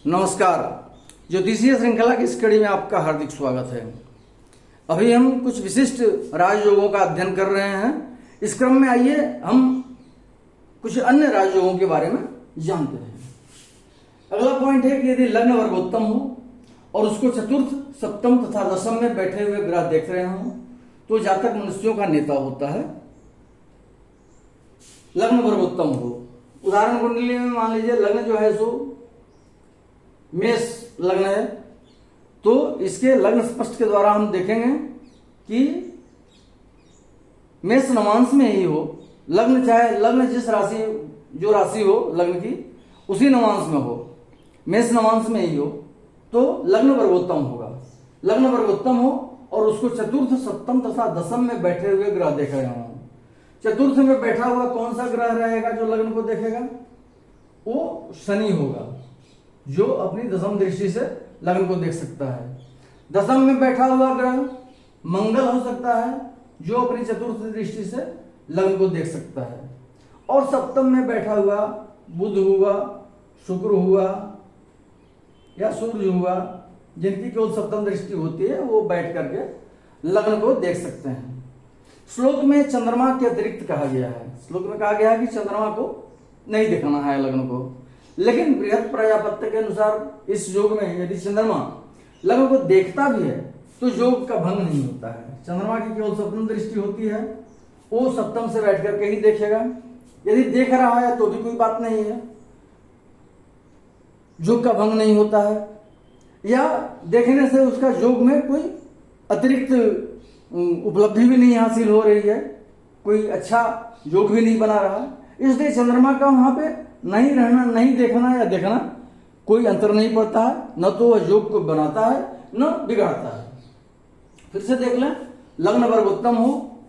नमस्कार। ज्योतिषीय श्रृंखला की इस कड़ी में आपका हार्दिक स्वागत है। अभी हम कुछ विशिष्ट राजयोगों का अध्ययन कर रहे हैं। इस क्रम में आइए हम कुछ अन्य राजयोगों के बारे में जानते हैं। अगला पॉइंट है कि यदि लग्न वर्गोत्तम हो और उसको चतुर्थ, सप्तम तथा दशम में बैठे हुए ग्रह देख रहे हों तो जातक मनुष्यों का नेता होता है। लग्न वर्गोत्तम हो, उदाहरण कुंडली में मान लीजिए लग्न जो है सो मेष लग्न है, तो इसके लग्न स्पष्ट के द्वारा हम देखेंगे कि मेष नवांश में ही हो, लग्न चाहे लग्न जिस राशि जो राशि हो लग्न की उसी नवांश में हो, मेष नवांश में ही हो तो लग्न वर्गोत्तम होगा। लग्न वर्गोत्तम हो और उसको चतुर्थ, सप्तम तथा दशम में बैठे हुए ग्रह देख रहे हों। चतुर्थ में बैठा हुआ कौन सा ग्रह रहेगा जो लग्न को देखेगा? वो शनि होगा, जो अपनी दशम दृष्टि से लग्न को देख सकता है। दशम में बैठा हुआ ग्रह मंगल हो सकता है, जो अपनी चतुर्थ दृष्टि से लग्न को देख सकता है। और सप्तम में बैठा हुआ बुध हुआ, शुक्र हुआ या सूर्य हुआ, जिनकी केवल सप्तम दृष्टि होती है, वो बैठ करके लग्न को देख सकते हैं। श्लोक में चंद्रमा के अतिरिक्त कहा गया है। श्लोक में कहा गया है कि चंद्रमा को नहीं दिखाना है लग्न को, लेकिन बृहद प्रजापत्य के अनुसार इस योग में यदि चंद्रमा लग्न को देखता भी है तो योग का भंग नहीं होता है। चंद्रमा की केवल सप्तम दृष्टि होती है, वो सप्तम से बैठ करके ही देखेगा। यदि देख रहा है तो भी कोई बात नहीं है, योग का भंग नहीं होता है, या देखने से उसका योग में कोई अतिरिक्त उपलब्धि भी नहीं हासिल हो रही है, कोई अच्छा योग भी नहीं बना रहा। इसलिए चंद्रमा का वहां पे नहीं रहना, नहीं देखना या देखना कोई अंतर नहीं पड़ता है। न तो वह योग को बनाता है न बिगाड़ता है। फिर से देख लें, लग्न वर्गोत्तम हो,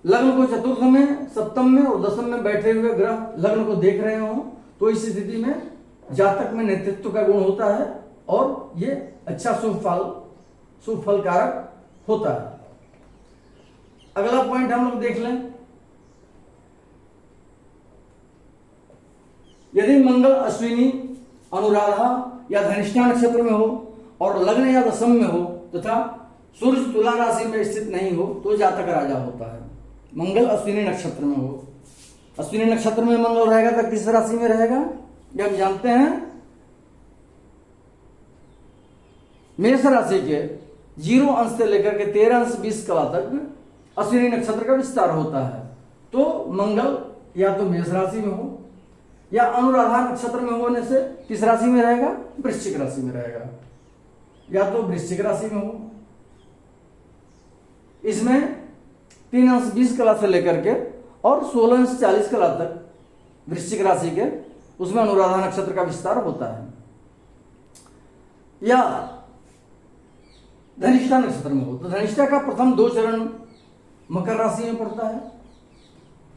लग्न को चतुर्थ में, सप्तम में और दशम में बैठे हुए ग्रह लग्न को देख रहे हो तो इस स्थिति में जातक में नेतृत्व का गुण होता है और ये अच्छा शुभ फल कारक होता है। अगला पॉइंट हम लोग देख लें, यदि मंगल अश्विनी, अनुराधा या धनिष्ठा नक्षत्र में हो और लग्न या दशम में हो तथा सूर्य तुला राशि में स्थित नहीं हो तो जातक राजा होता है। मंगल अश्विनी नक्षत्र में हो, अश्विनी नक्षत्र में मंगल रहेगा तो किस राशि में रहेगा? ये हम जानते हैं, मेष राशि के 0 अंश से लेकर के 13 अंश 20 कला तक अश्विनी नक्षत्र का विस्तार होता है। तो मंगल या तो मेष राशि में हो या अनुराधा नक्षत्र में होने से किस राशि में रहेगा? वृश्चिक राशि में रहेगा, या तो वृश्चिक राशि में हो। इसमें 3 अंश 20 कला से लेकर के और 16 अंश 40 कला तक वृश्चिक राशि के, उसमें अनुराधा नक्षत्र का विस्तार होता है। या धनिष्ठा नक्षत्र में हो तो धनिष्ठा का प्रथम 2 चरण मकर राशि में पड़ता है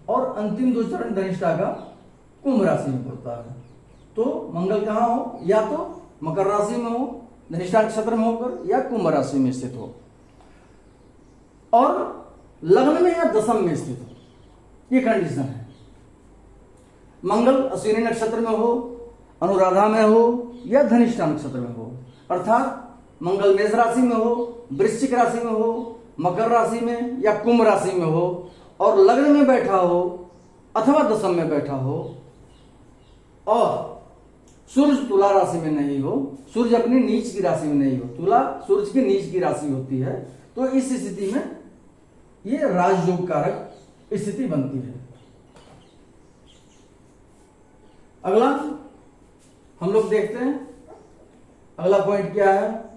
और अंतिम 2 चरण धनिष्ठा का कुंभ राशि में पड़ता है। तो मंगल कहाँ हो? या तो मकर राशि में हो, धनिष्ठा नक्षत्र में होकर, या कुंभ राशि में स्थित हो और लग्न में या दशम में स्थित हो। ये कंडीशन है। मंगल अश्विनी नक्षत्र में हो, अनुराधा में हो या धनिष्ठा नक्षत्र में हो, अर्थात मंगल मेष राशि में हो, वृश्चिक राशि में हो, मकर राशि में या कुंभ राशि में हो और लग्न में बैठा हो अथवा दशम में बैठा हो और सूर्य तुला राशि में नहीं हो, सूर्य अपनी नीच की राशि में नहीं हो, तुला सूर्य की नीच की राशि होती है, तो इस स्थिति में ये राजयोग कारक स्थिति बनती है। अगला हम लोग देखते हैं, अगला पॉइंट क्या है?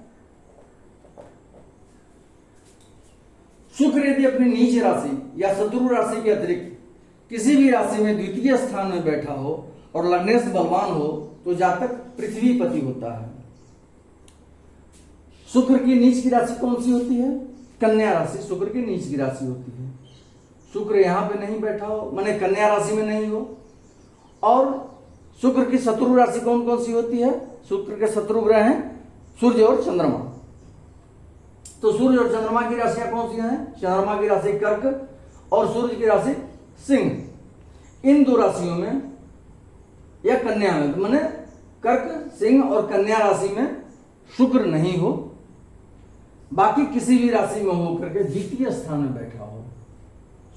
शुक्र यदि अपनी नीच राशि या शत्रु राशि के अतिरिक्त किसी भी राशि में द्वितीय स्थान में बैठा हो और लग्नेश बलवान हो तो जातक पृथ्वीपति होता है। शुक्र की नीच की राशि कौन सी होती है? कन्या राशि शुक्र की नीच की राशि होती है। शुक्र यहां पे नहीं बैठा हो, माने कन्या राशि में नहीं हो। और शुक्र की शत्रु राशि कौन कौन सी होती है? शुक्र के शत्रु ग्रह हैं सूर्य और चंद्रमा। तो सूर्य और चंद्रमा की राशियां कौन सी हैं? चंद्रमा की राशि कर्क और सूर्य की राशि सिंह। इन 2 राशियों में या कन्या में, माने कर्क, सिंह और कन्या राशि में शुक्र नहीं हो, बाकी किसी भी राशि में हो करके द्वितीय स्थान में बैठा हो,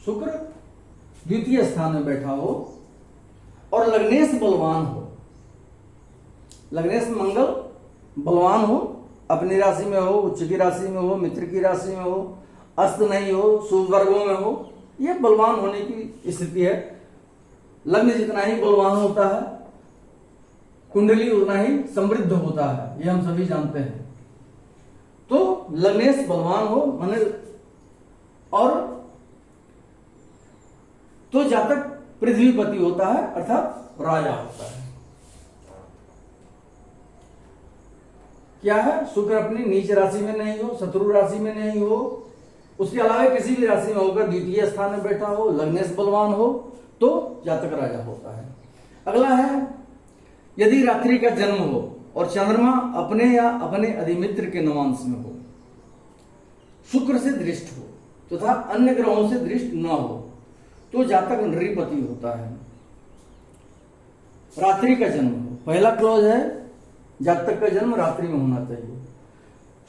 शुक्र द्वितीय स्थान में बैठा हो और लग्नेश बलवान हो, लग्नेश मंगल बलवान हो, अपनी राशि में हो, उच्च की राशि में हो, मित्र की राशि में हो, अस्त नहीं हो, शुभ वर्गों में हो, यह बलवान होने की स्थिति है। लग्न जितना ही बलवान होता है, कुंडली उतना ही समृद्ध होता है, यह हम सभी जानते हैं। तो लग्नेश बलवान हो माने, और तो जातक पृथ्वीपति होता है अर्थात राजा होता है। क्या है? शुक्र अपनी नीच राशि में नहीं हो, शत्रु राशि में नहीं हो, उसके अलावा किसी भी राशि में होकर द्वितीय स्थान में बैठा हो, लग्नेश बलवान हो, तो जातक राजा होता है। अगला है, यदि रात्रि का जन्म हो और चंद्रमा अपने या अपने अधिमित्र के नवांश में हो, शुक्र से दृष्ट हो तथा अन्य ग्रहों से दृष्ट न हो, तो जातक नृपति होता है। रात्रि का जन्म हो, पहला क्लॉज है जातक का जन्म रात्रि में होना चाहिए।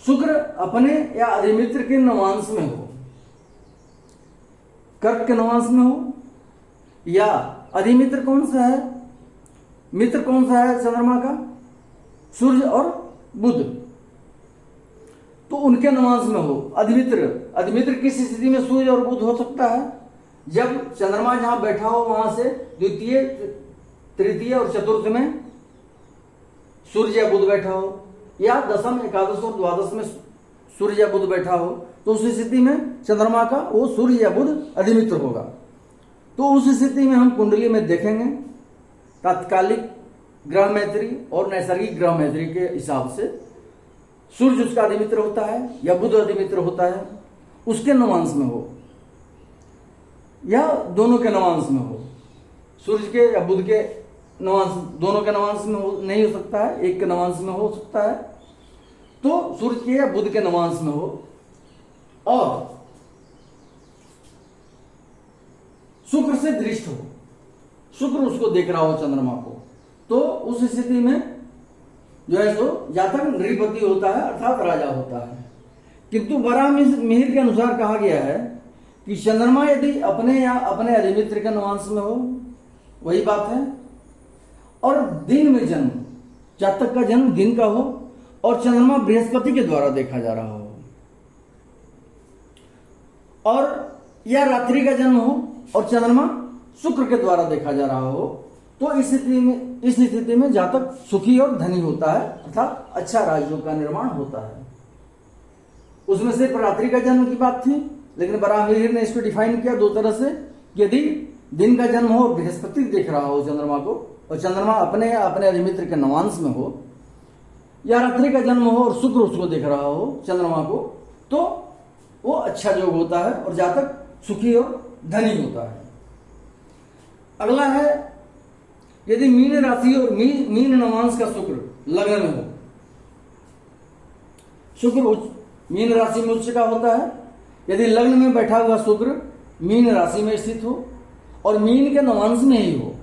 शुक्र अपने या अधिमित्र के नवांश में हो, कर्क के नवांश में हो, या अधिमित्र कौन सा है, मित्र कौन सा है चंद्रमा का, सूर्य और बुध, तो उनके नवांश में हो। अधिमित्र किस स्थिति में सूर्य और बुध हो सकता है? जब चंद्रमा जहां बैठा हो वहां से द्वितीय, तृतीय और चतुर्थ में सूर्य या बुध बैठा हो, या दशम, एकादश और द्वादश में सूर्य या बुध बैठा हो, तो उस स्थिति में चंद्रमा का वो सूर्य या बुध अधिमित्र होगा। तो उस स्थिति में हम कुंडली में देखेंगे तात्कालिक ग्रह मैत्री और नैसर्गिक ग्रह मैत्री के हिसाब से सूर्य उसका अधिमित्र होता है या बुध अधिमित्र होता है, उसके नवांश में हो या दोनों के नवांश में हो। सूर्य के या बुध के नवांश, दोनों के नवांश में हो, नहीं हो सकता है, एक के नवांश में हो सकता है, तो सूर्य के या बुध के नवांश में हो और शुक्र से दृष्ट हो, शुक्र उसको देख रहा हो चंद्रमा को, तो उस स्थिति में जो है सो जातक नृपति होता है अर्थात राजा होता है। किंतु वराह मिहिर के अनुसार कहा गया है कि चंद्रमा यदि अपने या अपने अधिमित्र के नवांश में हो, वही बात है, और दिन में जन्म, जातक का जन्म दिन का हो और चंद्रमा बृहस्पति के द्वारा देखा जा रहा हो, और या रात्रि का जन्म हो और चंद्रमा शुक्र के द्वारा देखा जा रहा हो, तो इस स्थिति में जातक सुखी और धनी होता है अर्थात अच्छा राजयोग का निर्माण होता है। उसमें सिर्फ रात्रि का जन्म की बात थी, लेकिन बराहमिहिर ने इसको डिफाइन किया दो तरह से। यदि दिन का जन्म हो, बृहस्पति देख रहा हो चंद्रमा को और चंद्रमा अपने या अपने अधिमित्र के नवांश में हो, या रात्रि का जन्म हो और शुक्र उसको देख रहा हो चंद्रमा को, तो वो अच्छा योग होता है और जातक सुखी और धनी होता है। अगला है, यदि मीन राशि और मीन नवांश का शुक्र लग्न में हो, शुक्र मीन राशि में उच्च का होता है, यदि लग्न में बैठा हुआ शुक्र मीन राशि में स्थित हो और मीन के नवांश में ही हो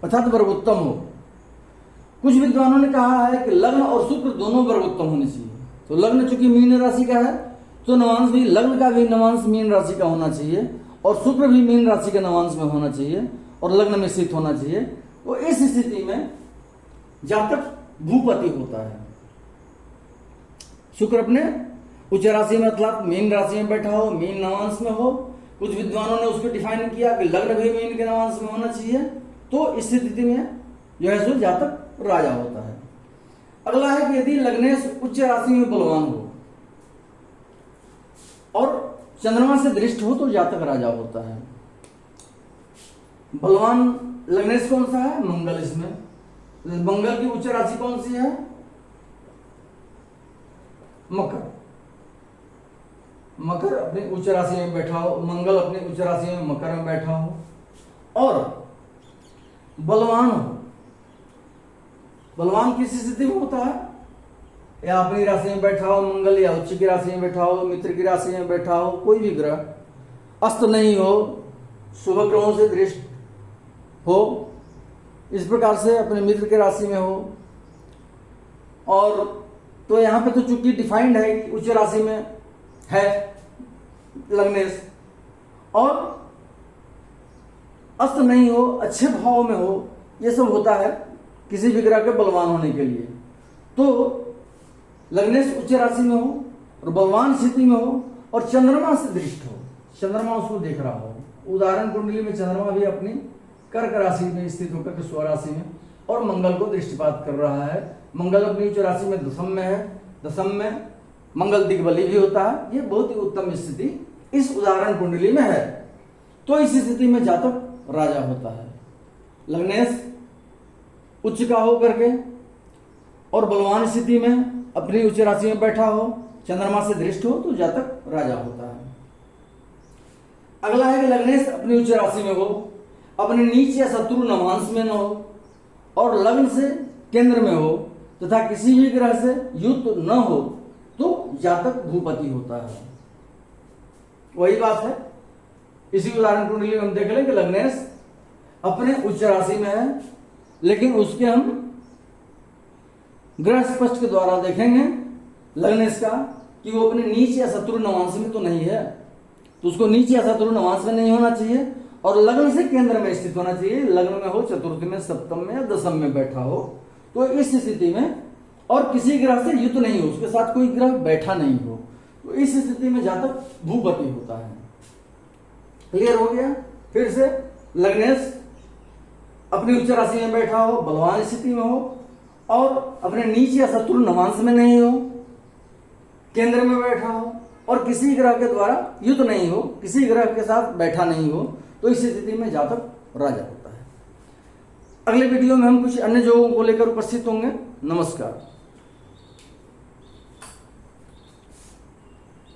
अर्थात वर्गोत्तम हो। कुछ विद्वानों ने कहा है कि लग्न और शुक्र दोनों वर्गोत्तम होने चाहिए। तो लग्न चूंकि मीन राशि का है तो नवांश भी, लग्न का भी नवांश मीन राशि का होना चाहिए और शुक्र भी मीन राशि के नवांश में होना चाहिए और लग्न में स्थित होना चाहिए। तो इस स्थिति में जातक भूपति होता है। शुक्र अपने उच्च राशि में अर्थात मीन राशि में बैठा हो, मीन नवांश में हो। कुछ विद्वानों ने उसको डिफाइन किया कि लग्न भी मीन के नवांश में होना चाहिए, तो इस स्थिति में जो है सो जातक राजा होता है। अगला है कि यदि लग्नेश उच्च राशि में बलवान हो और चंद्रमा से दृष्ट हो तो जातक राजा होता है। बलवान लग्नेश कौन सा है? मंगल। इसमें मंगल की उच्च राशि कौन सी है? मकर। मकर अपनी उच्च राशि में बैठा हो, मंगल अपनी उच्च राशि में मकर में बैठा हो और बलवान हो। बलवान किस स्थिति में होता है? या अपनी राशि में बैठा हो मंगल, या उच्च की राशि में बैठा हो, मित्र की राशि में बैठा हो, कोई भी ग्रह, अस्त नहीं हो, शुभ ग्रहों से दृष्ट हो, इस प्रकार से अपने मित्र की राशि में हो और तो यहाँ पे तो चूंकि डिफाइंड है कि उच्च राशि में है लग्नेश, और अस्त नहीं हो, अच्छे भाव में हो, ये सब होता है किसी भी ग्रह के बलवान होने के लिए। तो लग्नेश उच्च राशि में हो और बलवान स्थिति में हो और चंद्रमा से दृष्ट हो, चंद्रमा उसको देख रहा हो। उदाहरण कुंडली में चंद्रमा भी अपनी कर्क राशि में स्थित होकर के स्वराशि में और मंगल को दृष्टिपात कर रहा है। मंगल अपनी उच्च राशि में दशम में है, दशम में मंगल दिग्बली भी होता है। ये बहुत ही उत्तम स्थिति इस उदाहरण कुंडली में है। तो इस स्थिति में जातक राजा होता है। लग्नेश उच्च का हो करके और बलवान स्थिति में अपनी उच्च राशि में बैठा हो, चंद्रमा से दृष्ट हो, तो जातक राजा होता है। अगला है कि लग्नेश अपनी उच्च राशि में हो, अपने नीच या शत्रु नवांश में न हो और लग्न से केंद्र में हो तथा किसी भी ग्रह से युक्त न हो, तो जातक भूपति होता है। वही बात है, इसी उदाहरण कुंडली में हम देख लें कि लग्नेश अपने उच्च राशि में है, लेकिन उसके हम ग्रह स्पष्ट के द्वारा देखेंगे लग्नेश का कि वो अपने नीच या शत्रु नवांश में तो नहीं है, तो उसको नीच या शत्रु नवांश में नहीं होना चाहिए और लग्न से केंद्र में स्थित होना चाहिए। लग्न में हो, चतुर्थ में, सप्तम में या दशम में बैठा हो, तो इस स्थिति में, और किसी ग्रह से युक्त नहीं हो, उसके साथ कोई ग्रह बैठा नहीं हो, तो इस स्थिति में जातक भूपति होता है। क्लियर हो गया? फिर से लग्नेश अपनी उच्च राशि में बैठा हो, बलवान स्थिति में हो और अपने नीच या शत्रु नवांश में नहीं हो, केंद्र में बैठा हो और किसी ग्रह के द्वारा युक्त नहीं हो, किसी ग्रह के साथ बैठा नहीं हो, तो इस स्थिति में जातक राजा होता है। अगले वीडियो में हम कुछ अन्य योगों को लेकर उपस्थित होंगे। नमस्कार।